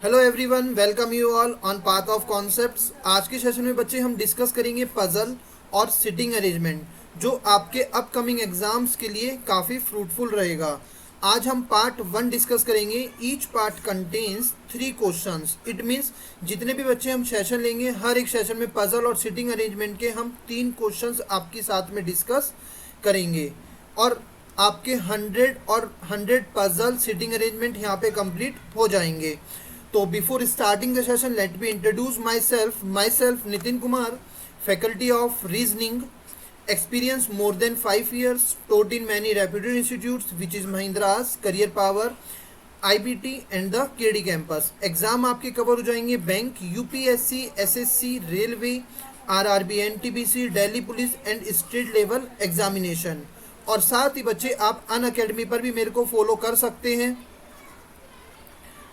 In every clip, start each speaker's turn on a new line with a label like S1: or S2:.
S1: Hello everyone, welcome you all on path of concepts. आज के session में बच्चे हम डिस्कस करेंगे पजल और सिटिंग अरेंजमेंट, जो आपके अपकमिंग एग्जाम्स के लिए काफ़ी फ्रूटफुल रहेगा। आज हम पार्ट 1 डिस्कस करेंगे। Each part contains 3 questions. It means जितने भी बच्चे हम सेशन लेंगे, हर एक सेशन में पजल और सिटिंग अरेंजमेंट के हम 3 क्वेश्चंस आपके साथ में डिस्कस करेंगे और आपके 100 और 100 पजल सिटिंग अरेंजमेंट यहाँ पे कंप्लीट हो जाएंगे। तो before starting the session, let me introduce my self Nitin Kumar, faculty of reasoning, experience more than 5 years, taught in many reputed institutes which is Mahindra's, Career Power, IBT and the KD campus। Exam आपके cover हो जाएंगे bank, UPSC, SSC, railway, RRB, NTPC, Delhi police and state level examination. और साथ ही बच्चे आप अन academy पर भी मेरे को फॉलो कर सकते हैं।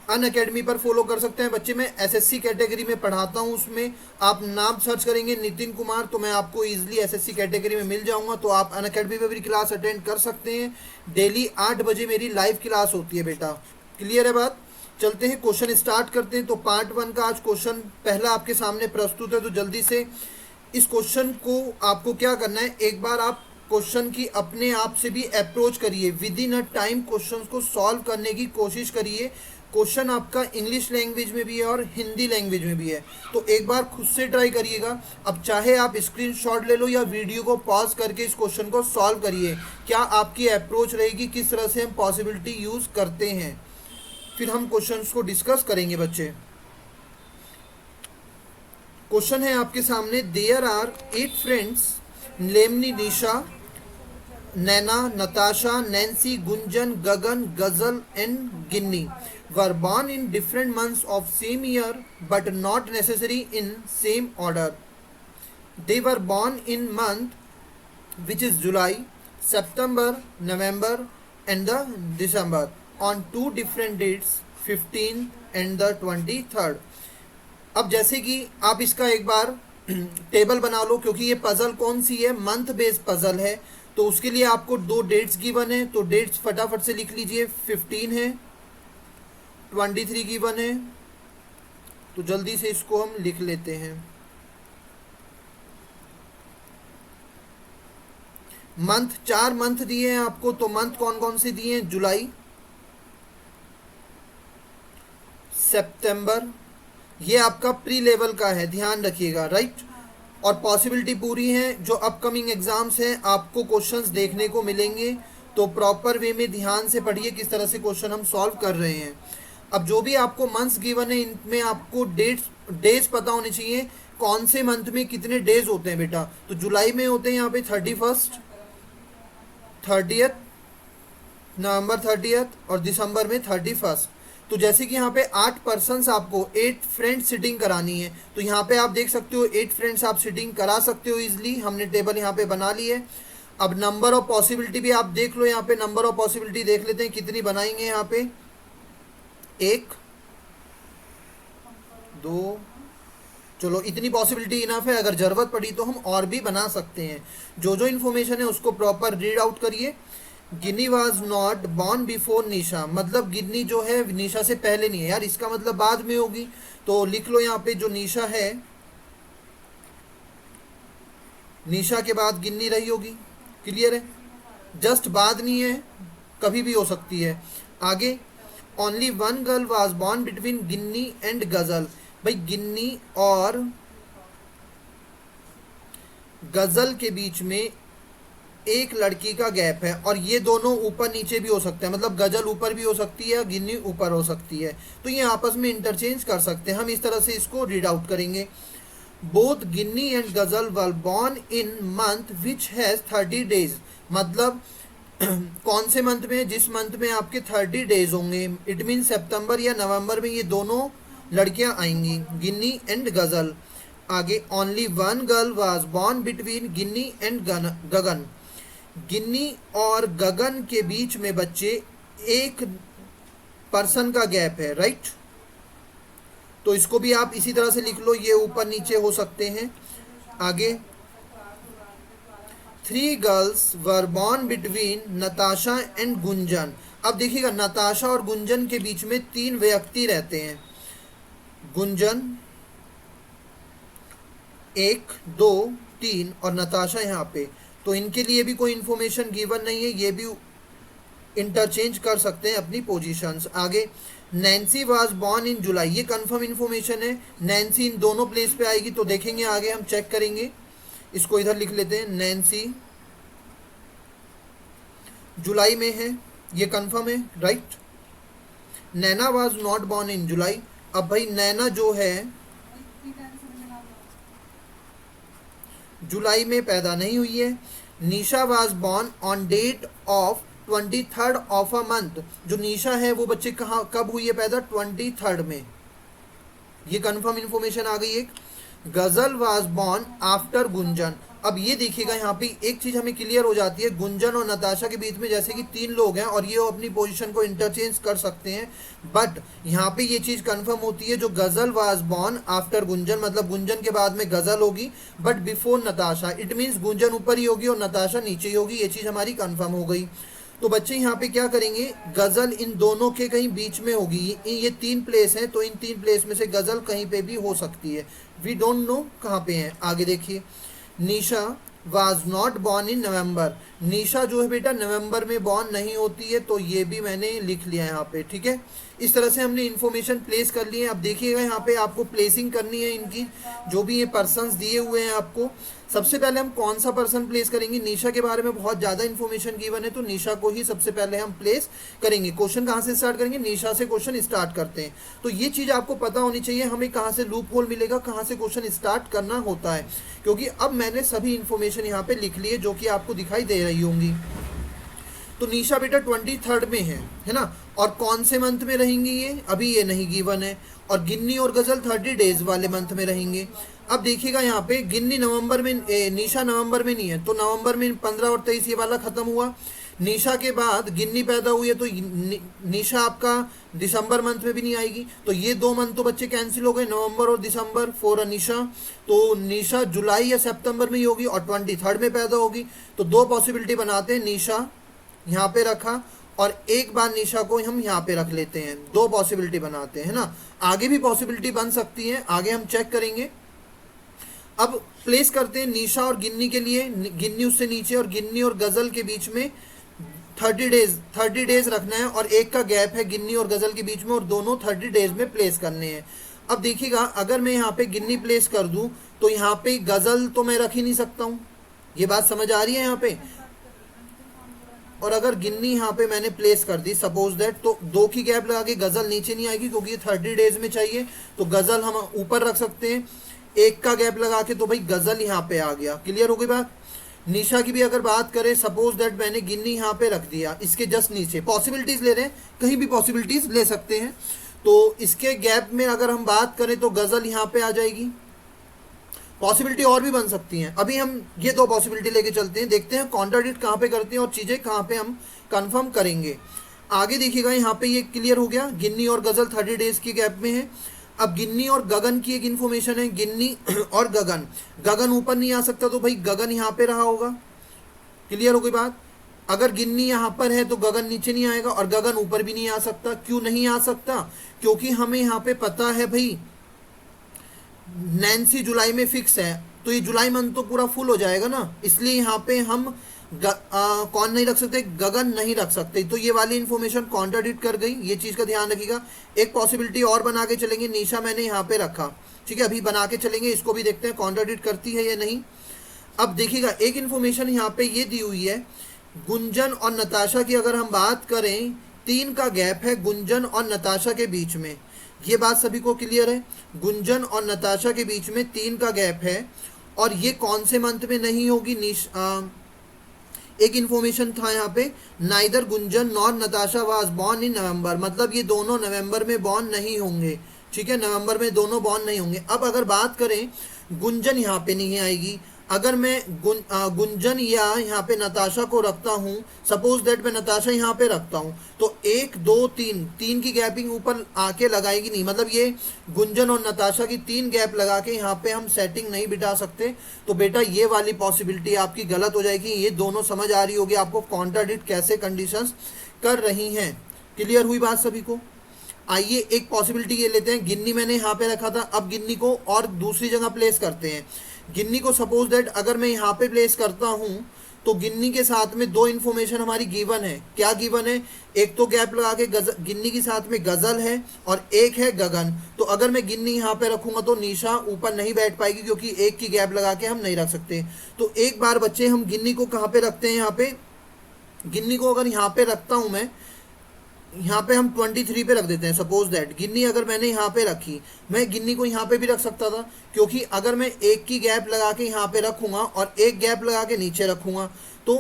S1: अन अकेडमी पर फॉलो कर सकते हैं बच्चे। मैं एसएससी कैटेगरी में पढ़ाता हूं, उसमें आप नाम सर्च करेंगे नितिन कुमार तो मैं आपको इजीली एसएससी कैटेगरी में मिल जाऊंगा। तो आप अन अकेडमी में भी क्लास अटेंड कर सकते हैं। डेली 8 बजे मेरी लाइव क्लास होती है बेटा। क्लियर है बात? चलते हैं, क्वेश्चन स्टार्ट करते हैं। तो पार्ट 1 का आज क्वेश्चन पहला आपके सामने प्रस्तुत है। तो जल्दी से इस क्वेश्चन को आपको क्या करना है, एक बार आप क्वेश्चन की अपने आप से भी अप्रोच करिए। With in a time question को सॉल्व करने की कोशिश करिए। क्वेश्चन आपका इंग्लिश लैंग्वेज में भी है और हिंदी लैंग्वेज में भी है, तो एक बार खुद से ट्राई करिएगा। अब चाहे आप स्क्रीनशॉट ले लो या वीडियो को पॉज करके इस क्वेश्चन को सॉल्व करिए। क्या आपकी अप्रोच रहेगी, किस तरह से हम पॉसिबिलिटी यूज़ करते हैं, फिर हम क्वेश्चंस को डिस्कस करेंगे बच्चे। क्वेश्चन है आपके सामने, there are 8 friends namely Nisha, Naina, Natasha, Nancy, Gunjan, Gagan, Gazal and Ginni were born in different months of same year but not necessary in same order. They were born in month which is July, September, November and the December on 2 different dates, 15 and the 23rd। अब जैसे कि आप इसका एक बार table बना लो, क्योंकि ये puzzle कौन सी है, मंथ बेस्ड पजल है। तो उसके लिए आपको 2 डेट्स गिवन है, तो डेट्स फटाफट से लिख लीजिए। 15 है, 23 गिवन है, तो जल्दी से इसको हम लिख लेते हैं। मंथ 4 मंथ दिए हैं आपको, तो मंथ कौन कौन से दिए हैं, जुलाई, सितंबर, ये आपका प्री लेवल का है, ध्यान रखिएगा, राइट। और पॉसिबिलिटी पूरी है, जो अपकमिंग एग्जाम्स हैं आपको क्वेश्चंस देखने को मिलेंगे, तो प्रॉपर वे में ध्यान से पढ़िए किस तरह से क्वेश्चन हम सॉल्व कर रहे हैं। अब जो भी आपको मंथ्स गिवन है, इनमें आपको डेज पता होने चाहिए, कौन से मंथ में कितने डेज होते हैं बेटा। तो जुलाई में होते हैं यहाँ पे 31, 30, नवंबर 30 और दिसंबर में 31। तो जैसे कि यहाँ पे 8 पर्सन्स आपको 8 फ्रेंड्स सिटिंग करानी है, तो यहाँ पे आप देख सकते हो 8 फ्रेंड्स आप सिटिंग करा सकते हो इजिली। हमने टेबल यहाँ पे बना ली है। अब नंबर ऑफ पॉसिबिलिटी भी आप देख लो, यहाँ पे नंबर ऑफ पॉसिबिलिटी देख लेते हैं कितनी बनाएंगे। यहाँ पे 1, 2, चलो इतनी पॉसिबिलिटी इनफ है। अगर ज़रूरत पड़ी तो हम और भी बना सकते हैं। जो जो इन्फॉर्मेशन है उसको प्रॉपर रीड आउट करिए। गिन्नी वॉज नॉट बॉर्न बिफोर निशा, मतलब गिन्नी जो है निशा से पहले नहीं है यार, इसका मतलब बाद में होगी। तो लिख लो यहाँ पे जो निशा है, निशा के बाद गिन्नी रही होगी। क्लियर है? जस्ट बाद नहीं है, कभी भी हो सकती है। आगे, only 1 girl was born between Ginni and गजल। भाई गिन्नी और गजल के बीच में एक लड़की का गैप है, और ये दोनों ऊपर नीचे भी हो सकते हैं, मतलब गजल ऊपर भी हो सकती है, गिन्नी ऊपर हो सकती है, तो ये आपस में इंटरचेंज कर सकते हैं। हम इस तरह से इसको रीड आउट करेंगे। बोथ गिन्नी एंड गजल were born in month which has 30 days, मतलब कौन से मंथ में, जिस मंथ में आपके 30 डेज होंगे। इट मीन सितंबर या नवंबर में ये दोनों लड़कियां आएंगी, गिन्नी एंड गजल। आगे, only 1 girl was born between Ginni and Gagan. Ginni और गगन के बीच में बच्चे एक पर्सन का गैप है, राइट। तो इसको भी आप इसी तरह से लिख लो, ये ऊपर नीचे हो सकते हैं। आगे, 3 girls were born between Natasha and Gunjan. अब देखिएगा, नताशा और गुंजन के बीच में 3 व्यक्ति रहते हैं। गुंजन 1 2 3 और नताशा यहाँ पे, तो इनके लिए भी कोई इन्फॉर्मेशन गिवन नहीं है, ये भी इंटरचेंज कर सकते हैं अपनी पोजीशंस। आगे नैन्सी वाज बॉर्न इन जुलाई, ये कंफर्म इन्फॉर्मेशन है, नैन्सी इन दोनों प्लेस पे आएगी, तो देखेंगे आगे हम चेक करेंगे। इसको इधर लिख लेते हैं, नैन्सी जुलाई में है, ये कंफर्म है, right. Naina was not born in July, अब भाई नैना जो है जुलाई में पैदा नहीं हुई है। Nisha was born on date of 23rd of a month, जो निशा है वो बच्चे कहाँ कब हुई है पैदा, 23rd में, ये कंफर्म इन्फॉर्मेशन आ गई। एक गजल वाज बॉर्न आफ्टर गुंजन, अब ये देखिएगा यहाँ पे एक चीज हमें क्लियर हो जाती है, गुंजन और नताशा के बीच में जैसे कि 3 लोग हैं और ये अपनी पोजीशन को इंटरचेंज कर सकते हैं, बट यहाँ पे ये चीज कंफर्म होती है, जो गजल वाज बॉर्न आफ्टर गुंजन, मतलब गुंजन के बाद में गजल होगी but before Natasha, it means Gunjan ऊपर ही होगी और नताशा नीचे ही होगी, ये चीज हमारी कंफर्म हो गई। तो बच्चे यहाँ पे क्या करेंगे, गजल इन दोनों के कहीं बीच में होगी, ये 3 प्लेस हैं, तो इन 3 प्लेस में से गजल कहीं पे भी हो सकती है, वी डोंट नो कहाँ पे है। आगे देखिए, निशा वाज नॉट बॉर्न इन नवंबर, निशा जो है बेटा नवंबर में बॉर्न नहीं होती है, तो ये भी मैंने लिख लिया है यहाँ पे, ठीक है। इस तरह से हमने इन्फॉर्मेशन प्लेस कर ली है। अब देखिएगा यहाँ पे आपको प्लेसिंग करनी है इनकी, जो भी ये पर्सन्स दिए हुए हैं आपको। सबसे पहले हम कौन सा पर्सन प्लेस करेंगे, निशा के बारे में बहुत ज़्यादा इन्फॉर्मेशन गिवन है, तो निशा को ही सबसे पहले हम प्लेस करेंगे। क्वेश्चन कहाँ से स्टार्ट करेंगे, निशा से क्वेश्चन स्टार्ट करते हैं। तो ये चीज़ आपको पता होनी चाहिए हमें कहाँ से लूप होल मिलेगा, कहाँ से क्वेश्चन स्टार्ट करना होता है, क्योंकि अब मैंने सभी इन्फॉर्मेशन यहाँ पे लिख ली है जो कि आपको दिखाई दे रही होंगी। तो निशा बेटा 23rd में है ना, और कौन से मंथ में रहेंगी ये अभी ये नहीं गिवन है, और गिन्नी और गजल 30 डेज वाले मंथ में रहेंगे। अब देखिएगा यहाँ पे गिन्नी नवंबर में, निशा नवंबर में नहीं है, तो नवंबर में 15 और 23 ये वाला खत्म हुआ। निशा के बाद गिन्नी पैदा हुई है, तो निशा आपका दिसंबर मंथ में भी नहीं आएगी, तो ये 2 मंथ तो बच्चे कैंसिल हो गए, नवंबर और दिसंबर फॉर निशा। तो निशा जुलाई या सितंबर में ही होगी और 23rd में पैदा होगी, तो 2 पॉसिबिलिटी बनाते हैं, निशा यहाँ पे रखा और एक बार निशा को हम यहाँ पे रख लेते हैं, 2 पॉसिबिलिटी बनाते हैं ना। आगे भी पॉसिबिलिटी बन सकती है, आगे हम चेक करेंगे। अब प्लेस करते हैं निशा और गिन्नी के लिए, गिन्नी उससे नीचे और गिन्नी और गजल के बीच में 30 डेज रखना है, और एक का गैप है गिन्नी और गजल के बीच में, और दोनों 30 डेज में प्लेस करने हैं। अब देखिएगा अगर मैं यहाँ पे गिन्नी प्लेस कर दूं तो यहाँ पे गजल तो मैं रख ही नहीं सकता हूँ, ये बात समझ आ रही है यहाँ पे। और अगर गिन्नी यहाँ पे मैंने प्लेस कर दी सपोज दैट, तो 2 की गैप लगा के गजल नीचे नहीं आएगी क्योंकि ये 30 डेज में चाहिए, तो गजल हम ऊपर रख सकते हैं। 1 का गैप लगा के तो भाई गजल यहाँ पे आ गया, क्लियर हो गई बात। निशा की भी अगर बात करें सपोज दैट मैंने गिन्नी यहाँ पे रख दिया, इसके जस्ट नीचे पॉसिबिलिटीज ले रहे हैं, कहीं भी पॉसिबिलिटीज ले सकते हैं, तो इसके गैप में अगर हम बात करें तो गजल यहाँ पे आ जाएगी। पॉसिबिलिटी और भी बन सकती हैं, अभी हम ये 2 पॉसिबिलिटी लेके चलते हैं, देखते हैं कॉन्ट्राडिक्ट कहाँ पे करते हैं और चीज़ें कहाँ पे हम कंफर्म करेंगे। आगे देखिएगा यहाँ पे ये क्लियर हो गया, गिन्नी और गजल 30 डेज की गैप में है। अब गिन्नी और गगन की एक इन्फॉर्मेशन है, गिन्नी और गगन, गगन ऊपर नहीं आ सकता तो भाई गगन यहाँ पे रहा होगा, क्लियर हो गई बात। अगर गिन्नी यहाँ पर है तो गगन नीचे नहीं आएगा, और गगन ऊपर भी नहीं आ सकता। क्यों नहीं आ सकता, क्योंकि हमें यहाँ पे पता है भाई नैन्सी जुलाई में फिक्स है, तो ये जुलाई मंथ तो पूरा फुल हो जाएगा ना, इसलिए यहाँ पे हम कौन नहीं रख सकते, गगन नहीं रख सकते, तो ये वाली इन्फॉर्मेशन कॉन्ट्राडिक्ट कर गई, ये चीज़ का ध्यान रखिएगा। एक पॉसिबिलिटी और बना के चलेंगे, निशा मैंने यहाँ पे रखा, ठीक है, अभी बना के चलेंगे, इसको भी देखते हैं कॉन्ट्राडिक्ट करती है या नहीं। अब देखिएगा एक इन्फॉर्मेशन यहाँ पे ये दी हुई है, गुंजन और नताशा की अगर हम बात करें 3 का गैप है गुंजन और नताशा के बीच में, ये बात सभी को क्लियर है, गुंजन और नताशा के बीच में 3 का गैप है, और ये कौन से मंथ में नहीं होगी। एक इन्फॉर्मेशन था यहाँ पे, neither Gunjan nor Natasha was born in November, मतलब ये दोनों नवंबर में बॉर्न नहीं होंगे, ठीक है, नवंबर में दोनों बॉर्न नहीं होंगे। अब अगर बात करें गुंजन यहाँ पे नहीं आएगी, अगर मैं गुंजन या यहाँ पे नताशा को रखता हूँ, सपोज दैट मैं नताशा यहाँ पे रखता हूँ, तो 1 2 3 की गैपिंग ऊपर आके लगाएगी नहीं, मतलब ये गुंजन और नताशा की 3 गैप लगा के यहाँ पे हम सेटिंग नहीं बिठा सकते, तो बेटा ये वाली पॉसिबिलिटी आपकी गलत हो जाएगी। ये दोनों समझ आ रही होगी आपको कॉन्ट्राडिक्ट कैसे कंडीशंस कर रही हैं, क्लियर हुई बात सभी को। आइए एक पॉसिबिलिटी ये लेते हैं, गिन्नी मैंने यहाँ पे रखा था, अब गिन्नी को और दूसरी जगह प्लेस करते हैं। गिन्नी को सपोज दैट अगर मैं यहाँ पे प्लेस करता हूँ तो गिन्नी के साथ में दो इन्फॉर्मेशन हमारी गिवन है। क्या गिवन है? एक तो गैप लगा के गिन्नी के साथ में गजल है और एक है गगन। तो अगर मैं गिन्नी यहाँ पे रखूंगा तो निशा ऊपर नहीं बैठ पाएगी क्योंकि एक की गैप लगा के हम नहीं रख सकते। तो एक बार बच्चे हम गिन्नी को कहाँ पे रखते हैं, यहाँ पे गिन्नी को अगर यहाँ पे रखता हूँ मैं, यहाँ पे हम 23 पे रख देते हैं। सपोज दैट गिन्नी अगर मैंने यहाँ पे रखी, मैं गिन्नी को यहाँ पे भी रख सकता था, क्योंकि अगर मैं एक की गैप लगा के यहाँ पे रखूंगा और एक गैप लगा के नीचे रखूंगा तो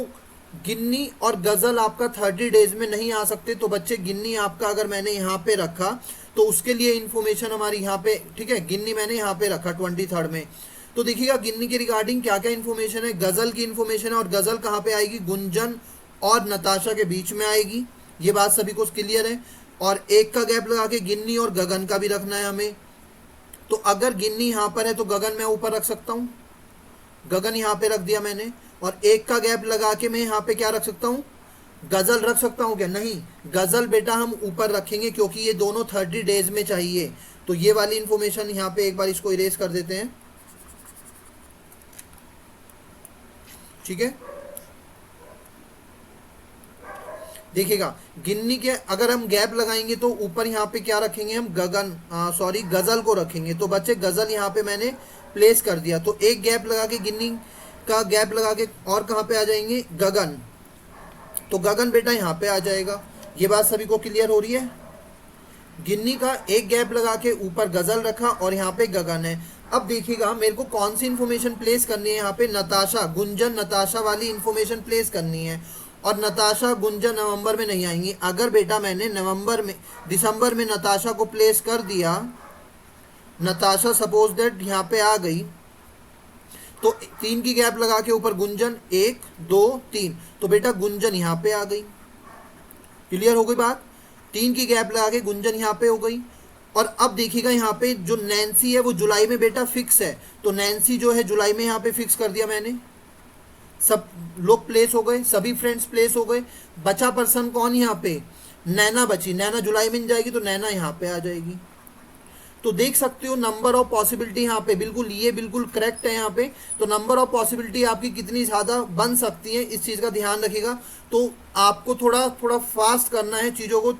S1: गिन्नी और गजल आपका 30 डेज में नहीं आ सकते। तो बच्चे गिन्नी आपका अगर मैंने यहाँ पे रखा तो उसके लिए इन्फॉर्मेशन हमारी यहाँ पे, ठीक है, गिन्नी मैंने यहाँ पे रखा 23 में। तो देखिएगा गिन्नी के रिगार्डिंग क्या क्या इन्फॉर्मेशन है। गजल की इन्फॉर्मेशन है और गजल कहाँ पे आएगी? गुंजन और नताशा के बीच में आएगी। ये बात सभी को क्लियर है। और एक का गैप लगा के गिन्नी और गगन का भी रखना है हमें। तो अगर गिन्नी यहाँ पर है तो गगन मैं ऊपर रख सकता हूँ, गगन यहाँ पे रख दिया मैंने। और एक का गैप लगा के मैं यहाँ पे क्या रख सकता हूँ? गजल रख सकता हूँ क्या? नहीं, गजल बेटा हम ऊपर रखेंगे क्योंकि ये दोनों 30 डेज में चाहिए। तो ये वाली इंफॉर्मेशन यहाँ पे एक बार इसको इरेज कर देते हैं, ठीक है। देखिएगा गिन्नी के अगर हम गैप लगाएंगे तो ऊपर यहाँ पे क्या रखेंगे हम? गजल को रखेंगे। तो बच्चे गजल यहाँ पे मैंने प्लेस कर दिया। तो एक गैप लगा के गिन्नी का गैप लगा के और कहाँ पे आ जाएंगे? गगन। तो गगन बेटा यहाँ पे आ जाएगा। ये बात सभी को क्लियर हो रही है? गिन्नी का एक गैप लगा के ऊपर गजल रखा और यहाँ पे गगन है। अब देखिएगा मेरे को कौन सी इन्फॉर्मेशन प्लेस करनी है यहाँ पे? नताशा, गुंजन, नताशा वाली इन्फॉर्मेशन प्लेस करनी है। और नताशा गुंजन नवंबर में नहीं आएंगी। अगर बेटा मैंने दिसंबर में नताशा को प्लेस कर दिया, नताशा सपोज दैट यहाँ पे आ गई, तो 3 की गैप लगा के ऊपर गुंजन, 1 2 3, तो बेटा गुंजन यहाँ पे आ गई। क्लियर हो गई बात? 3 की गैप लगा के गुंजन यहाँ पे हो गई। और अब देखिएगा यहाँ पे जो नैन्सी है वो जुलाई में बेटा फिक्स है, तो नैन्सी जो है जुलाई में यहाँ पे फिक्स कर दिया मैंने। सब लोग प्लेस हो गए, सभी फ्रेंड्स प्लेस हो गए। बचा पर्सन कौन यहाँ पे? नैना बची। नैना जुलाई में जाएगी तो नैना यहाँ पे आ जाएगी। तो देख सकते हो नंबर ऑफ पॉसिबिलिटी यहाँ पे बिल्कुल, ये बिल्कुल करेक्ट है यहाँ पे। तो नंबर ऑफ पॉसिबिलिटी आपकी कितनी ज़्यादा बन सकती है, इस चीज़ का ध्यान रखिएगा। तो आपको थोड़ा थोड़ा फास्ट करना है चीज़ों को।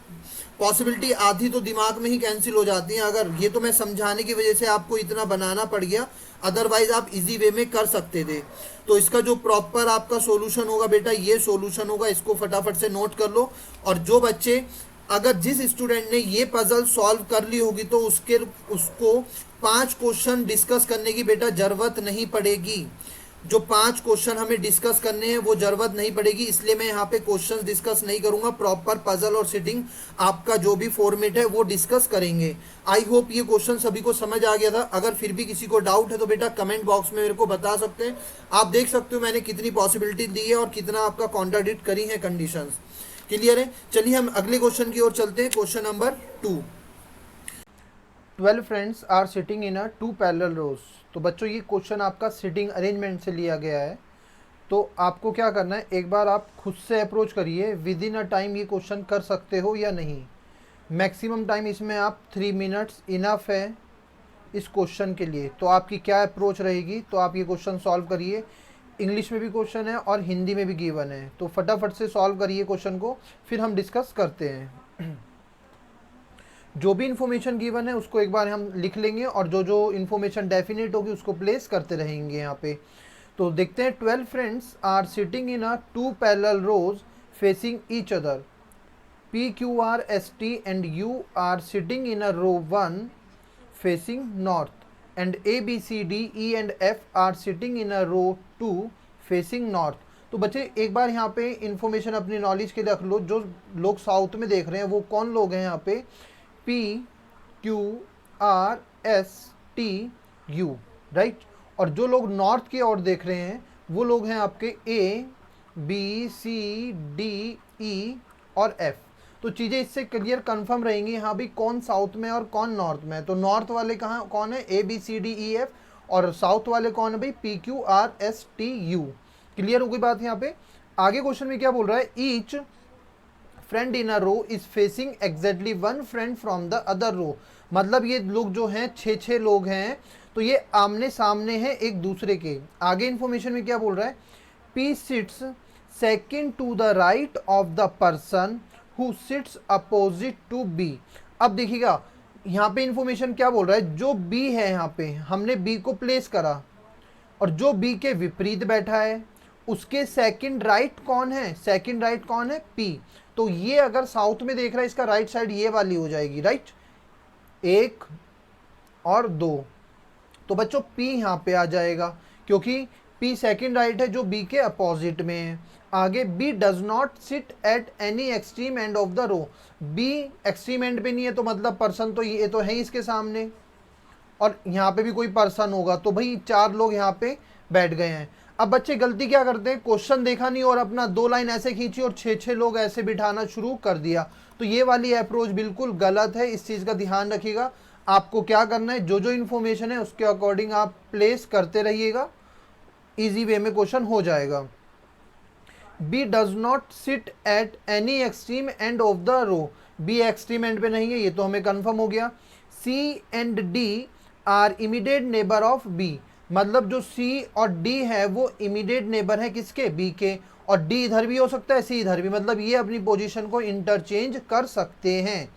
S1: पॉसिबिलिटी आधी तो दिमाग में ही कैंसिल हो जाती है। अगर ये तो मैं समझाने की वजह से आपको इतना बनाना पड़ गया, अदरवाइज आप इजी वे में कर सकते थे। तो इसका जो प्रॉपर आपका सॉल्यूशन होगा बेटा, ये सॉल्यूशन होगा, इसको फटाफट से नोट कर लो। और जो बच्चे, अगर जिस स्टूडेंट ने ये पजल सॉल्व कर ली होगी तो उसको 5 क्वेश्चन डिस्कस करने की बेटा ज़रूरत नहीं पड़ेगी। जो 5 क्वेश्चन हमें डिस्कस करने हैं वो ज़रूरत नहीं पड़ेगी, इसलिए मैं यहाँ पे क्वेश्चंस डिस्कस नहीं करूँगा। प्रॉपर पजल और सिटिंग आपका जो भी फॉर्मेट है वो डिस्कस करेंगे। आई होप ये क्वेश्चन सभी को समझ आ गया था। अगर फिर भी किसी को डाउट है तो बेटा कमेंट बॉक्स में मेरे को बता सकते हैं। आप देख सकते हो मैंने कितनी पॉसिबिलिटी दी है और कितना आपका कॉन्ट्राडिक्ट करी है कंडीशंस। क्लियर है? चलिए हम अगले क्वेश्चन की ओर चलते हैं। Question number 2। 12 friends are sitting in a 2 parallel rows. तो बच्चों ये क्वेश्चन आपका सिटिंग अरेंजमेंट से लिया गया है। तो आपको क्या करना है, एक बार आप खुद से अप्रोच करिए, विद इन अ टाइम ये क्वेश्चन कर सकते हो या नहीं। मैक्सिमम टाइम इसमें आप 3 मिनट्स इनफ है इस क्वेश्चन के लिए। तो आपकी क्या अप्रोच रहेगी? तो आप ये क्वेश्चन सॉल्व करिए। इंग्लिश में भी क्वेश्चन है और हिंदी में भी गिवन है, तो फटाफट से सॉल्व करिए क्वेश्चन को, फिर हम डिस्कस करते हैं। जो भी इन्फॉर्मेशन गिवन है उसको एक बार हम लिख लेंगे और जो जो इन्फॉर्मेशन डेफिनेट होगी उसको प्लेस करते रहेंगे यहाँ पे। तो देखते हैं 12 friends are sitting in a 2 parallel rows facing each other. P, Q, R, S, T and U are sitting in a row 1 facing north and A, B, C, D, E and F are sitting in a row 2 facing north। तो बच्चे एक बार यहाँ पे information अपनी knowledge के लिए रख लो। जो लोग साउथ में देख रहे हैं वो कौन लोग हैं यहाँ पे? P, Q, R, S, T, U, right. और जो लोग नॉर्थ की ओर देख रहे हैं वो लोग हैं आपके A, B, C, D, E और F। तो चीज़ें इससे क्लियर कंफर्म रहेंगी यहाँ भी कौन साउथ में और कौन नॉर्थ में। तो नॉर्थ वाले कहाँ कौन है? A, B, C, D, E, F। और साउथ वाले कौन है भाई? P, Q, R, S, T, U। Clear हो गई बात यहाँ पे? आगे क्वेश्चन में क्या बोल रहा है? Each friend in a row is facing exactly one friend from the other row. मतलब ये लोग जो हैं 6 लोग हैं, तो ये आमने सामने हैं एक दूसरे के। आगे इन्फॉर्मेशन में क्या बोल रहा है, P sits second to the right of the person who sits opposite to B. अब देखिएगा यहाँ पे इन्फॉर्मेशन क्या बोल रहा है, जो बी है यहाँ पे हमने बी को प्लेस करा और जो बी के विपरीत बैठा है उसके सेकंड राइट कौन है, सेकंड राइट कौन है, पी। तो ये अगर साउथ में देख रहा है इसका राइट साइड ये वाली हो जाएगी, राइट, 1 और 2। तो बच्चों पी यहाँ पे आ जाएगा क्योंकि पी सेकंड राइट है जो बी के अपोजिट में है। आगे B does not sit at any extreme end of the row. B extreme end पे नहीं है तो मतलब पर्सन तो ये तो है ही इसके सामने, और यहाँ पे भी कोई पर्सन होगा, तो भाई 4 लोग यहाँ पे बैठ गए हैं। अब बच्चे गलती क्या करते हैं, क्वेश्चन देखा नहीं और अपना 2 लाइन ऐसे खींची और 6 लोग ऐसे बिठाना शुरू कर दिया। तो ये वाली अप्रोच बिल्कुल गलत है, इस चीज़ का ध्यान रखिएगा। आपको क्या करना है, जो जो इन्फॉर्मेशन है उसके अकॉर्डिंग आप प्लेस करते रहिएगा, इजी वे में क्वेश्चन हो जाएगा। B does not sit at any extreme end of the row. B extreme end पे नहीं है, ये तो हमें कंफर्म हो गया। C and D are immediate neighbour of B. मतलब जो सी और डी है वो इमीडिएट नेबर है किसके, बी के, और डी इधर भी हो सकता है, सी इधर भी, मतलब ये अपनी पोजीशन को इंटरचेंज कर सकते हैं।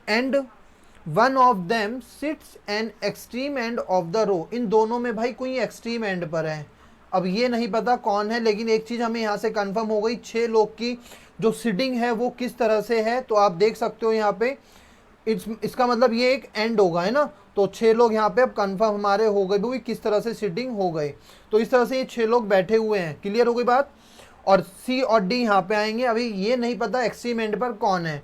S1: And one of them sits an extreme end of the row. इन दोनों में भाई कोई एक्सट्रीम एंड पर है, अब ये नहीं पता कौन है, लेकिन एक चीज़ हमें यहाँ से कंफर्म हो गई, 6 लोग की जो सिटिंग है वो किस तरह से है। तो आप देख सकते हो यहाँ पे इसका मतलब ये एक एंड होगा, है ना। तो 6 लोग यहाँ पे अब कंफर्म हमारे हो गए भी किस तरह से सिटिंग हो गए। तो इस तरह से ये 6 लोग बैठे हुए हैं, क्लियर हो गई बात। और सी और डी यहाँ पे आएंगे, अभी ये नहीं पता एक्सट्रीम एंड पर कौन है।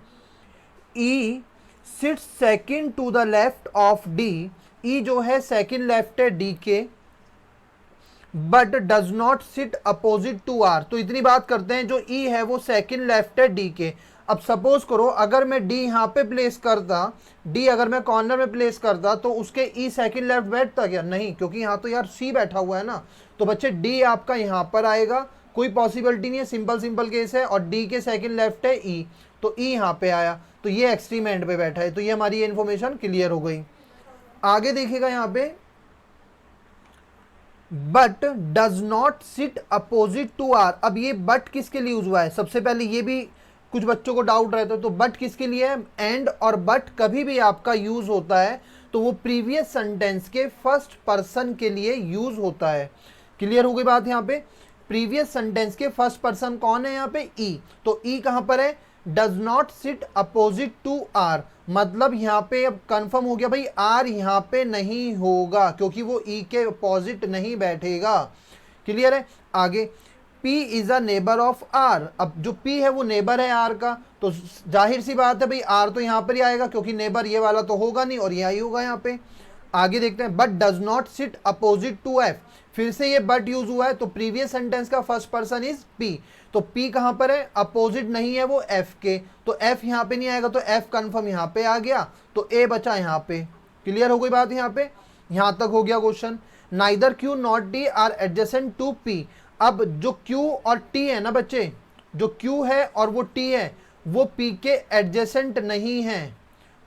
S1: E sits second to the left of D. E जो है सेकंड लेफ्ट है डी के, but does not sit opposite to R. तो इतनी बात करते हैं, जो ई है वो सेकंड लेफ्ट है डी के। अब सपोज करो अगर मैं डी यहाँ पे प्लेस करता, डी अगर मैं कॉर्नर में प्लेस करता तो उसके ई सेकंड लेफ्ट बैठता क्या, नहीं, क्योंकि यहाँ तो यार सी बैठा हुआ है ना। तो बच्चे डी आपका यहाँ पर आएगा, कोई पॉसिबिलिटी नहीं है, सिंपल केस है। और डी के सेकंड लेफ्ट है ई, तो ई यहाँ पे आया, तो ये एक्सट्रीम एंड पे बैठा है। तो ये हमारी ये इन्फॉर्मेशन क्लियर हो गई। आगे देखिएगा यहाँ पे, but does not sit opposite to R. अब ये बट किसके लिए यूज हुआ है, सबसे पहले ये भी कुछ बच्चों को डाउट रहता है, तो बट किसके लिए है। एंड और बट कभी भी आपका यूज होता है तो वो प्रीवियस सेंटेंस के फर्स्ट पर्सन के लिए यूज होता है। क्लियर हो गई बात यहाँ पे। प्रीवियस सेंटेंस के फर्स्ट पर्सन कौन है यहाँ पे, ई। तो ई कहाँ पर है, does not sit opposite to R. मतलब यहाँ पे अब कंफर्म हो गया भाई, आर यहाँ पे नहीं होगा क्योंकि वो ई के अपोजिट नहीं बैठेगा। क्लियर है। आगे P is a neighbour of R। अब जो P है वो नेबर है R का, तो जाहिर सी बात है भाई R तो यहाँ पर ही आएगा क्योंकि नेबर ये वाला तो होगा नहीं और यह ही होगा यहाँ पे। आगे देखते हैं, but does not sit opposite to F। फिर से ये बट यूज हुआ है, तो प्रीवियस सेंटेंस का फर्स्ट पर्सन इज P। तो P कहाँ पर है, अपोजिट नहीं है वो F के, तो F यहाँ पे नहीं आएगा, तो F कंफर्म यहाँ पे आ गया, तो A बचा यहाँ पे। क्लियर हो गई बात यहाँ पे, यहाँ तक हो गया question. Neither Q not D are adjacent to P। अब जो Q और T है ना बच्चे, जो Q है और वो T है वो P के एडजेसेंट नहीं है।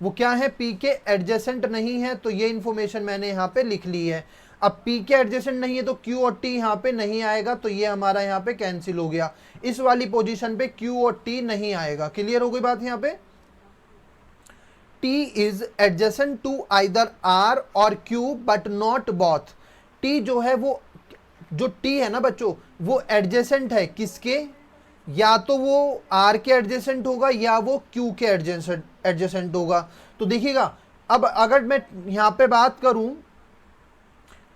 S1: वो क्या है, P के एडजेसेंट नहीं है। तो ये इन्फॉर्मेशन मैंने यहाँ पे लिख ली है। अब P के एडजेसेंट नहीं है तो Q और T यहाँ पे नहीं आएगा, तो ये हमारा यहाँ पे कैंसिल हो गया। इस वाली पोजीशन पे Q और T नहीं आएगा। क्लियर हो गई बात यहाँ पे। T is adjacent to either R और Q but not both. T जो है वो, जो T है ना बच्चों, वो एडजेसेंट है किसके, या तो वो R के एडजेसेंट होगा या वो Q के एडजेसेंट होगा। तो देखिएगा, अब अगर मैं यहाँ पे बात करूं,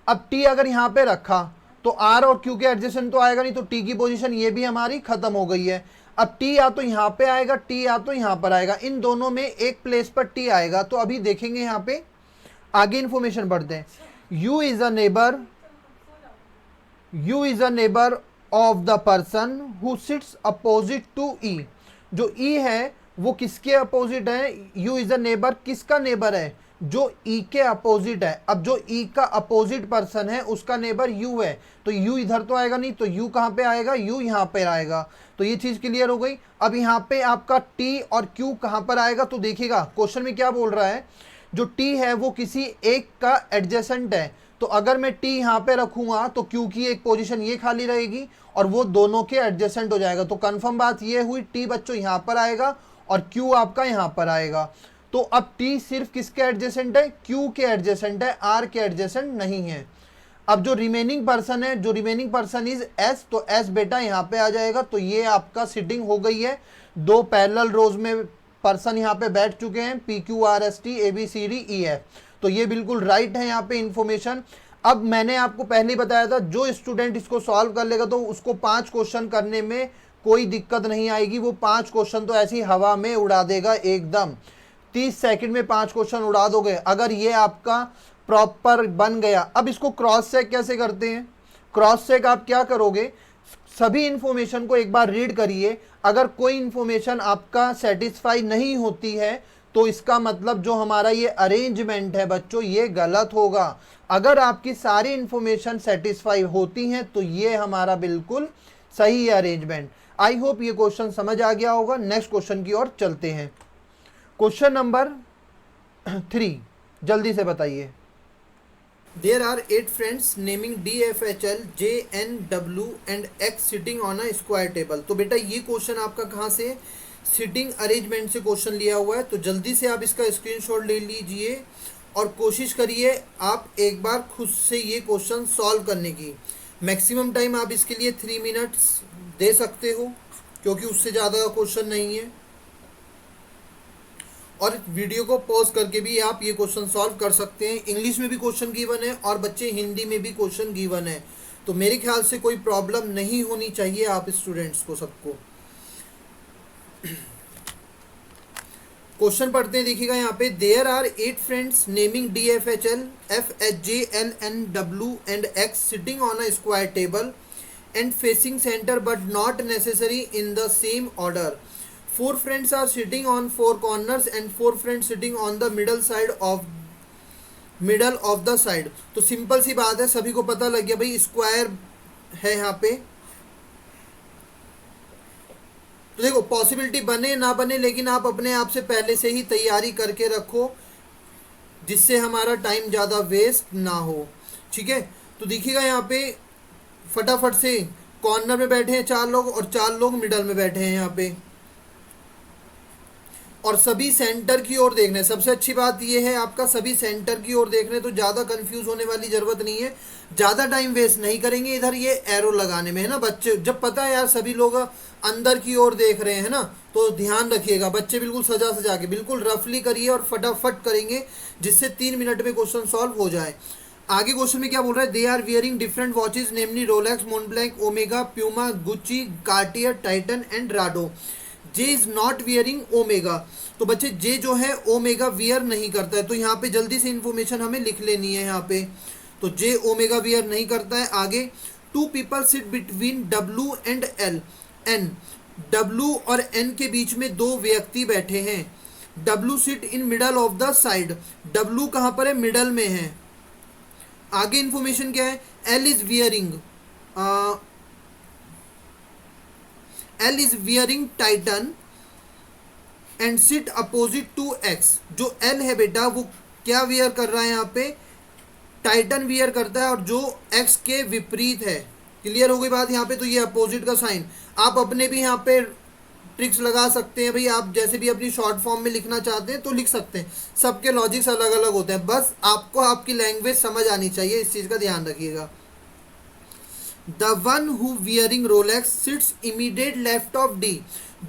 S1: अब T अगर यहाँ पे रखा तो R और Q के एडजेसेंट तो आएगा नहीं, तो T की पोजीशन ये भी हमारी खत्म हो गई है। अब T या तो यहाँ पे आएगा, T या तो यहाँ पर आएगा, इन दोनों में एक प्लेस पर T आएगा। तो अभी देखेंगे यहाँ पे, आगे इंफॉर्मेशन पढ़ते हैं। U is a neighbour, U is a neighbour of the person who sits opposite to E। जो E है वो किसके अपोजिट है, U इज अ नेबर किसका नेबर है, जो ई के अपोजिट है। अब जो ई का अपोजिट पर्सन है उसका नेबर यू है, तो यू इधर तो आएगा नहीं, तो यू कहाँ पे आएगा, यू यहाँ पे आएगा। तो ये चीज क्लियर हो गई। अब यहाँ पे आपका टी और क्यू कहाँ पर आएगा, तो देखिएगा क्वेश्चन में क्या बोल रहा है, जो टी है वो किसी एक का एडजेसेंट है, तो अगर मैं टी यहाँ पे रखूंगा तो क्यू की एक पोजीशन ये खाली रहेगी और वो दोनों के एडजेसेंट हो जाएगा। तो कंफर्म बात ये हुई, टी बच्चों यहाँ पर आएगा और क्यू आपका यहाँ पर आएगा। तो अब टी सिर्फ किसके एडजेसेंट है, क्यू के एडजेसेंट है, आर के एडजेसेंट नहीं है। अब जो रिमेनिंग पर्सन है, जो रिमेनिंग पर्सन इज एस, तो एस बेटा यहाँ पे आ जाएगा। तो ये आपका सिटिंग हो गई है, दो पैरेलल रोज में पर्सन यहाँ पे बैठ चुके हैं, P Q R S T A B C D E F. तो ये बिल्कुल राइट है यहाँ पे इंफॉर्मेशन। अब मैंने आपको पहले ही बताया था, जो स्टूडेंट इसको सॉल्व कर लेगा तो उसको 5 क्वेश्चन करने में कोई दिक्कत नहीं आएगी, वो 5 क्वेश्चन तो ऐसी हवा में उड़ा देगा एकदम। 30 सेकंड में 5 क्वेश्चन उड़ा दोगे अगर ये आपका प्रॉपर बन गया। अब इसको क्रॉस चेक कैसे करते हैं, क्रॉस चेक आप क्या करोगे, सभी इंफॉर्मेशन को एक बार रीड करिए, अगर कोई इंफॉर्मेशन आपका सेटिस्फाई नहीं होती है तो इसका मतलब जो हमारा ये अरेंजमेंट है बच्चों ये गलत होगा। अगर आपकी सारी इंफॉर्मेशन सेटिस्फाई होती हैं तो ये हमारा बिल्कुल सही है अरेंजमेंट। आई होप ये क्वेश्चन समझ आ गया होगा। नेक्स्ट क्वेश्चन की ओर चलते हैं। क्वेश्चन नंबर 3, जल्दी से बताइए। There are 8 friends naming D, F, H, L, J, N, W and X sitting on a square table। तो बेटा ये क्वेश्चन आपका कहाँ से, सिटिंग अरेंजमेंट से क्वेश्चन लिया हुआ है। तो जल्दी से आप इसका स्क्रीनशॉट ले लीजिए और कोशिश करिए आप एक बार खुद से ये क्वेश्चन सॉल्व करने की। मैक्सिमम टाइम आप इसके लिए 3 मिनट्स दे सकते हो, क्योंकि उससे ज़्यादा क्वेश्चन नहीं है। और वीडियो को पॉज करके भी आप ये क्वेश्चन सॉल्व कर सकते हैं। इंग्लिश में भी क्वेश्चन गिवन है और बच्चे हिंदी में भी क्वेश्चन गिवन है, तो मेरे ख्याल से कोई प्रॉब्लम नहीं होनी चाहिए आप स्टूडेंट्स को सबको। क्वेश्चन पढ़ते हैं, देखिएगा यहाँ पे, there are 8 friends naming D F H L F H J L N W and X sitting on a square table and facing centre but not necessary in the same order. 4 friends are sitting on 4 corners and 4 friends sitting on the middle of the side। तो simple सी बात है, सभी को पता लग गया भाई square है यहाँ पे। तो देखो पॉसिबिलिटी बने ना बने, लेकिन आप अपने आप से पहले से ही तैयारी करके रखो जिससे हमारा टाइम ज़्यादा वेस्ट ना हो। ठीक है, तो देखिएगा यहाँ पे फटाफट से, कॉर्नर में बैठे हैं 4 लोग और 4 लोग मिडल में बैठे हैं यहाँ पे, और सभी सेंटर की ओर देख रहे हैं। सबसे अच्छी बात यह है आपका सभी सेंटर की ओर देख रहे हैं, तो ज़्यादा कंफ्यूज होने वाली ज़रूरत नहीं है, ज़्यादा टाइम वेस्ट नहीं करेंगे इधर ये एरो लगाने में, है ना बच्चे। जब पता है यार सभी लोग अंदर की ओर देख रहे हैं ना, तो ध्यान रखिएगा बच्चे बिल्कुल सजा सजा के बिल्कुल रफली करिए और फटाफट करेंगे, जिससे 3 मिनट में क्वेश्चन सॉल्व हो जाए। आगे क्वेश्चन में क्या बोल रहा है, they are wearing different watches namely Rolex, Montblanc, Omega, Puma, Gucci, Cartier, Titan and Rado. J is not wearing Omega. तो बच्चे जे जो है ओमेगा वियर नहीं करता है, तो यहाँ पे जल्दी से इंफॉर्मेशन हमें लिख लेनी है यहाँ पे। तो जे ओमेगा वियर नहीं करता है। आगे 2 people sit between W and L N. W और एन के बीच में 2 व्यक्ति बैठे हैं। W sit in middle of the side. W कहाँ पर है, मिडल में है। आगे इंफॉर्मेशन क्या है, L is wearing L is wearing Titan and sit opposite to X। जो L है बेटा वो क्या वियर कर रहा है यहाँ पे, टाइटन वियर करता है और जो X के विपरीत है। क्लियर हो गई बात यहाँ पे। तो ये अपोजिट का साइन आप अपने भी यहाँ पे ट्रिक्स लगा सकते हैं भाई, आप जैसे भी अपनी शॉर्ट फॉर्म में लिखना चाहते हैं तो लिख सकते हैं, सबके लॉजिक्स अलग अलग होते हैं, बस आपको आपकी लैंग्वेज समझ आनी चाहिए, इस चीज़ का ध्यान रखिएगा। The one who wearing Rolex sits immediate left of D।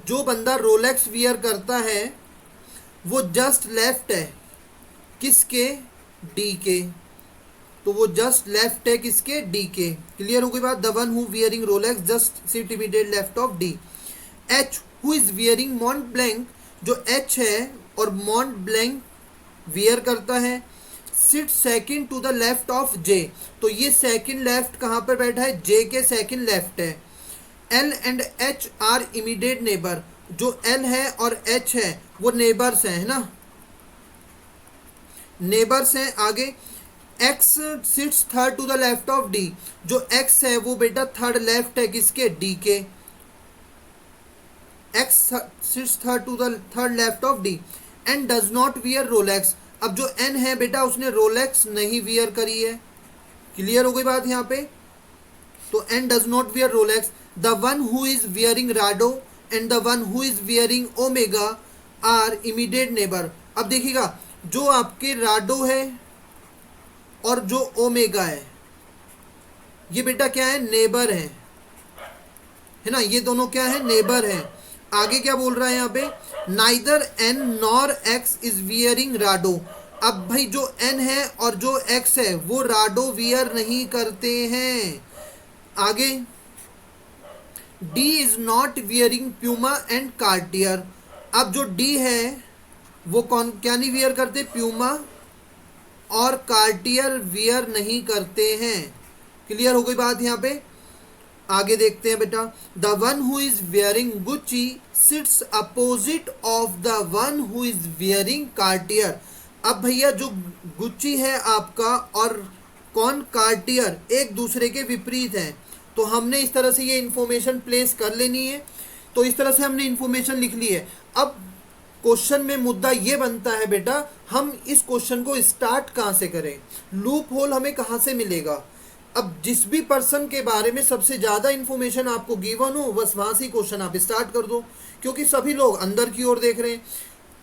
S1: जो बंदा रोलेक्स वियर करता है वो जस्ट लेफ्ट है किसके, डी के। तो वो जस्ट लेफ्ट है किसके, डी के। क्लियर हो गई बात। The one who wearing Rolex just sit immediate left of D। H who is wearing Montblanc, जो H है और Montblanc वियर करता है, sit second to the left of J. तो ये सेकंड लेफ्ट कहाँ पर बैठा है, जे के सेकंड लेफ्ट है। L and H R immediate neighbour. जो एल है और एच है वो नेबर्स हैं, है ना, नेबर्स हैं। आगे X sits third to the left of D, जो एक्स है वो बेटा थर्ड लेफ्ट है किसके, डी के। X sits third to the third left of D and does not wear Rolex. अब जो एन है बेटा उसने रोलेक्स नहीं वियर करी है। क्लियर हो गई बात यहाँ पे। तो N does not wear Rolex. The one who is wearing Rado and the one who is wearing Omega are immediate neighbour. अब देखिएगा जो आपके राडो है और जो ओमेगा है ये बेटा क्या है, नेबर है ना, ये दोनों क्या है, नेबर है। आगे क्या बोल रहा है यहाँ पे, neither N nor X is wearing Rado. अब भाई जो एन है और जो एक्स है वो राडो वियर नहीं करते हैं। आगे D is not wearing Puma and Cartier. अब जो डी है वो कौन क्या नहीं वियर करते, प्यूमा और कार्टियर वियर नहीं करते हैं। क्लियर हो गई बात यहाँ पे। आगे देखते हैं बेटा, the one who is wearing Gucci sits opposite of the one who is wearing Cartier. अब भैया जो गुच्ची है आपका और कौन, कार्टियर, एक दूसरे के विपरीत हैं। तो हमने इस तरह से ये इंफॉर्मेशन प्लेस कर लेनी है। तो इस तरह से हमने इंफॉर्मेशन लिख ली है। अब क्वेश्चन में मुद्दा ये बनता है बेटा, हम इस क्वेश्चन को स्टार्ट कहाँ से करें, लूप होल हमें कहाँ से मिलेगा। अब जिस भी पर्सन के बारे में सबसे ज़्यादा इन्फॉर्मेशन आपको गिवन हो बस वहाँ से क्वेश्चन आप स्टार्ट कर दो, क्योंकि सभी लोग अंदर की ओर देख रहे हैं।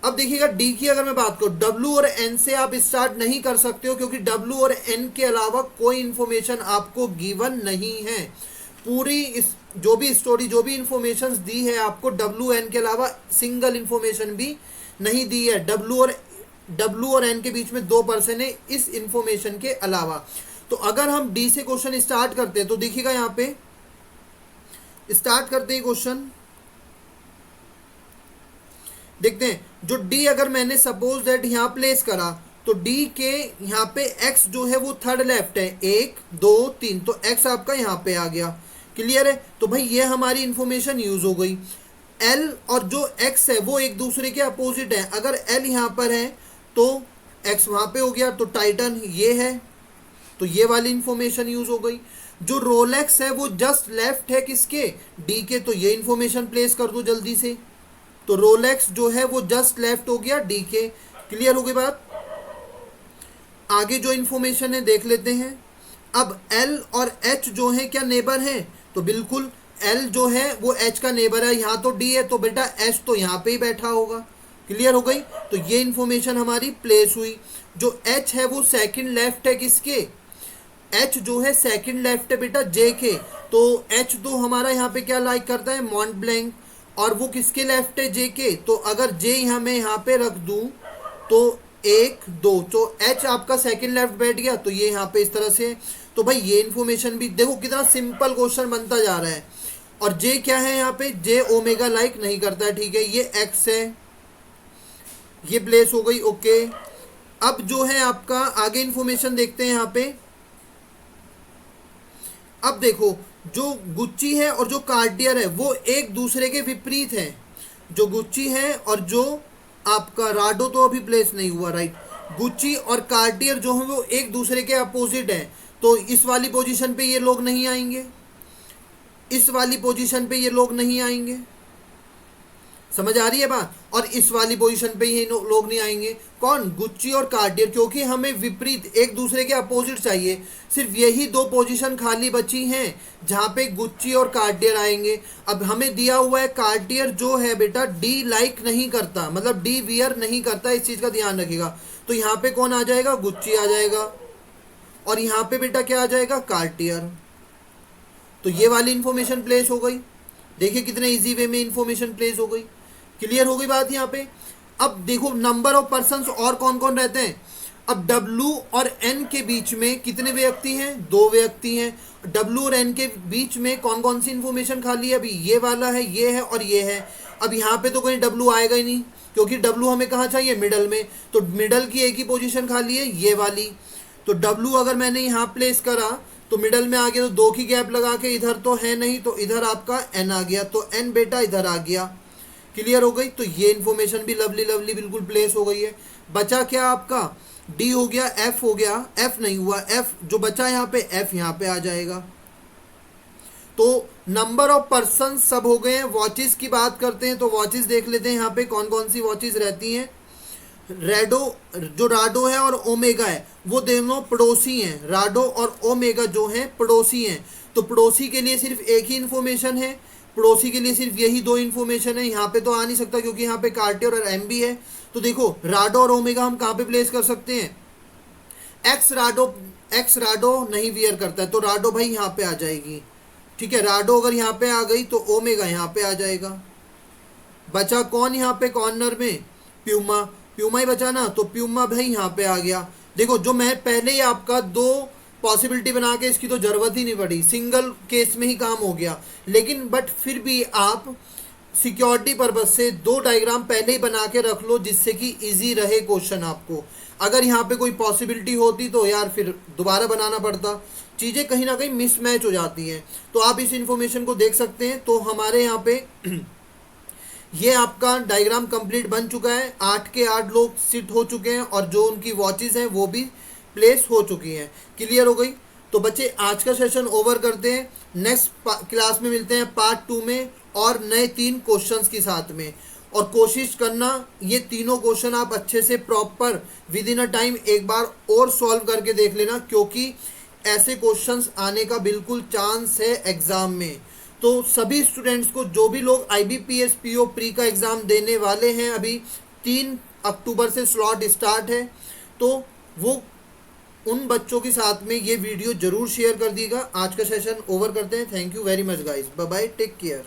S1: अब देखिएगा डी की अगर मैं बात करूँ, डब्ल्यू और एन से आप स्टार्ट नहीं कर सकते हो, क्योंकि डब्ल्यू और एन के अलावा कोई इन्फॉर्मेशन आपको गिवन नहीं है। पूरी इस जो भी स्टोरी जो भी इंफॉर्मेशन दी है आपको, डब्ल्यू एन के अलावा सिंगल इंफॉर्मेशन भी नहीं दी है। डब्ल्यू और एन के बीच में 2% है इस इंफॉर्मेशन के अलावा। तो अगर हम डी से क्वेश्चन स्टार्ट करते हैं तो देखिएगा यहाँ पे स्टार्ट करते हैं क्वेश्चन, देखते हैं जो डी अगर मैंने सपोज दैट यहाँ प्लेस करा तो डी के यहाँ पे एक्स जो है वो थर्ड लेफ्ट है, 1 2 3, तो एक्स आपका यहाँ पे आ गया। क्लियर है। तो भाई ये हमारी इंफॉर्मेशन यूज हो गई। एल और जो एक्स है वो एक दूसरे के अपोजिट है। अगर एल यहाँ पर है तो एक्स वहाँ पे हो गया, तो टाइटन ये है, तो ये वाली इंफॉर्मेशन यूज हो गई। जो रोलेक्स है वो जस्ट लेफ्ट है किसके, डी के, तो ये इंफॉर्मेशन प्लेस कर दो जल्दी से। तो रोलेक्स जो है वो जस्ट लेफ्ट हो गया डी के। क्लियर हो गई बात। आगे जो इंफॉर्मेशन है देख लेते हैं। अब एल और एच जो है क्या नेबर हैं, तो बिल्कुल एल जो है वो एच का नेबर है। यहाँ तो डी है तो बेटा एच तो यहाँ पे ही बैठा होगा। क्लियर हो गई। तो ये इंफॉर्मेशन हमारी प्लेस हुई। जो एच है वो सेकंड लेफ्ट है किसके, एच जो है सेकंड लेफ्ट है बेटा जे के। तो एच तो हमारा यहाँ पे क्या लाइक करता है, मॉन्ट ब्लैंक, और वो किसके लेफ्ट है, जे के। तो अगर जे यहाँ मैं यहाँ पे रख दूँ तो 1 2, तो एच आपका सेकंड लेफ्ट बैठ गया, तो ये यहाँ पे इस तरह से। तो भाई ये इन्फॉर्मेशन भी देखो कितना सिंपल क्वेश्चन बनता जा रहा है। और जे क्या है यहाँ पे, जे ओमेगा लाइक नहीं करता है, ठीक है, ये एक्स है, ये प्लेस हो गई। ओके, अब जो है आपका आगे इन्फॉर्मेशन देखते हैं यहाँ पे। अब देखो जो गुच्ची है और जो कार्टियर है वो एक दूसरे के विपरीत है। जो गुच्ची है और जो आपका राडो तो अभी प्लेस नहीं हुआ, राइट। गुच्ची और कार्टियर जो है वो एक दूसरे के अपोजिट है। तो इस वाली पोजीशन पे ये लोग नहीं आएंगे, इस वाली पोजीशन पे ये लोग नहीं आएंगे। समझ आ रही है बात। और इस वाली पोजीशन पे ये लोग नहीं आएंगे। कौन, गुच्ची और कार्टियर, क्योंकि हमें विपरीत एक दूसरे के अपोजिट चाहिए। सिर्फ यही 2 पोजीशन खाली बची हैं जहाँ पे गुच्ची और कार्टियर आएंगे। अब हमें दिया हुआ है कार्टियर जो है बेटा डी लाइक नहीं करता, मतलब डी वियर नहीं करता, इस चीज़ का ध्यान रखिएगा। तो यहाँ पे कौन आ जाएगा, गुच्ची आ जाएगा, और यहाँ पे बेटा क्या आ जाएगा, कार्टियर। तो ये वाली इंफॉर्मेशन प्लेस हो गई। देखिए कितने इजी वे में इंफॉर्मेशन प्लेस हो गई। क्लियर हो गई बात यहाँ पे। अब देखो नंबर ऑफ पर्सन्स और कौन कौन रहते हैं। अब W और N के बीच में कितने व्यक्ति हैं, 2 व्यक्ति हैं। W और N के बीच में कौन कौन सी इंफॉर्मेशन खाली है, अभी ये वाला है, ये है और ये है। अब यहाँ पे तो कोई W आएगा ही नहीं, क्योंकि W हमें कहाँ चाहिए, मिडल में। तो मिडल की एक ही पोजीशन खाली है, ये वाली। तो W अगर मैंने यहाँ प्लेस करा तो मिडल में आ गया, तो 2 की गैप लगा के इधर तो है नहीं, तो इधर आपका N आ गया, तो N बेटा इधर आ गया। क्लियर हो गई? तो ये इन्फॉर्मेशन भी लवली लवली बिल्कुल प्लेस हो गई है। बचा क्या आपका? डी हो गया, एफ हो गया, एफ नहीं हुआ, एफ जो बचा यहाँ पे, एफ यहाँ पे आ जाएगा। तो नंबर ऑफ पर्सन सब हो गए हैं। वॉचेस की बात करते हैं तो वॉचेस देख लेते हैं यहाँ पे कौन कौन सी वॉचेस रहती हैं। रेडो, जो राडो है और ओमेगा है, वो दोनों पड़ोसी हैं। राडो और ओमेगा जो हैं पड़ोसी हैं। तो पड़ोसी के लिए सिर्फ एक ही इन्फॉर्मेशन है, पड़ोसी के लिए सिर्फ यही दो इन्फॉर्मेशन है। यहाँ पे तो आ नहीं सकता क्योंकि यहाँ पे कार्टियर और एम भी है। तो देखो राडो और ओमेगा हम कहाँ पे प्लेस कर सकते हैं? एक्स राडो नहीं वियर करता है तो राडो भाई यहाँ पे आ जाएगी। ठीक है, राडो अगर यहाँ पे आ गई तो ओमेगा यहाँ पे आ जाएगा। बचा कौन यहाँ पे कॉर्नर में? प्यूमा, प्यूमा ही बचा ना, तो प्यूमा भाई यहाँ पे आ गया। देखो जो मैं पहले ही आपका दो पॉसिबिलिटी बना के, इसकी तो जरूरत ही नहीं पड़ी, सिंगल केस में ही काम हो गया। लेकिन बट फिर भी आप सिक्योरिटी पर्पज से दो डायग्राम पहले ही बना के रख लो जिससे कि इजी रहे क्वेश्चन आपको। अगर यहाँ पे कोई पॉसिबिलिटी होती तो यार फिर दोबारा बनाना पड़ता, चीज़ें कहीं ना कहीं मिसमैच हो जाती हैं। तो आप इस इंफॉर्मेशन को देख सकते हैं। तो हमारे यहाँ पे ये आपका डायग्राम कंप्लीट बन चुका है। 8 के 8 लोग सिट हो चुके हैं और जो उनकी वॉचेस हैं वो भी प्लेस हो चुकी हैं। क्लियर हो गई? तो बच्चे आज का सेशन ओवर करते हैं। नेक्स्ट क्लास में मिलते हैं पार्ट 2 में और नए 3 क्वेश्चंस के साथ में। और कोशिश करना ये तीनों क्वेश्चन आप अच्छे से proper with in a time एक बार और सॉल्व करके देख लेना, क्योंकि ऐसे क्वेश्चंस आने का बिल्कुल चांस है एग्ज़ाम में। तो सभी स्टूडेंट्स को, जो भी लोग IBPS PO प्री का एग्ज़ाम देने वाले हैं, अभी 3 अक्टूबर से स्लॉट स्टार्ट है, तो वो उन बच्चों के साथ में ये वीडियो ज़रूर शेयर कर दीजिएगा। आज का सेशन ओवर करते हैं। Thank you very much guys, bye bye, take care.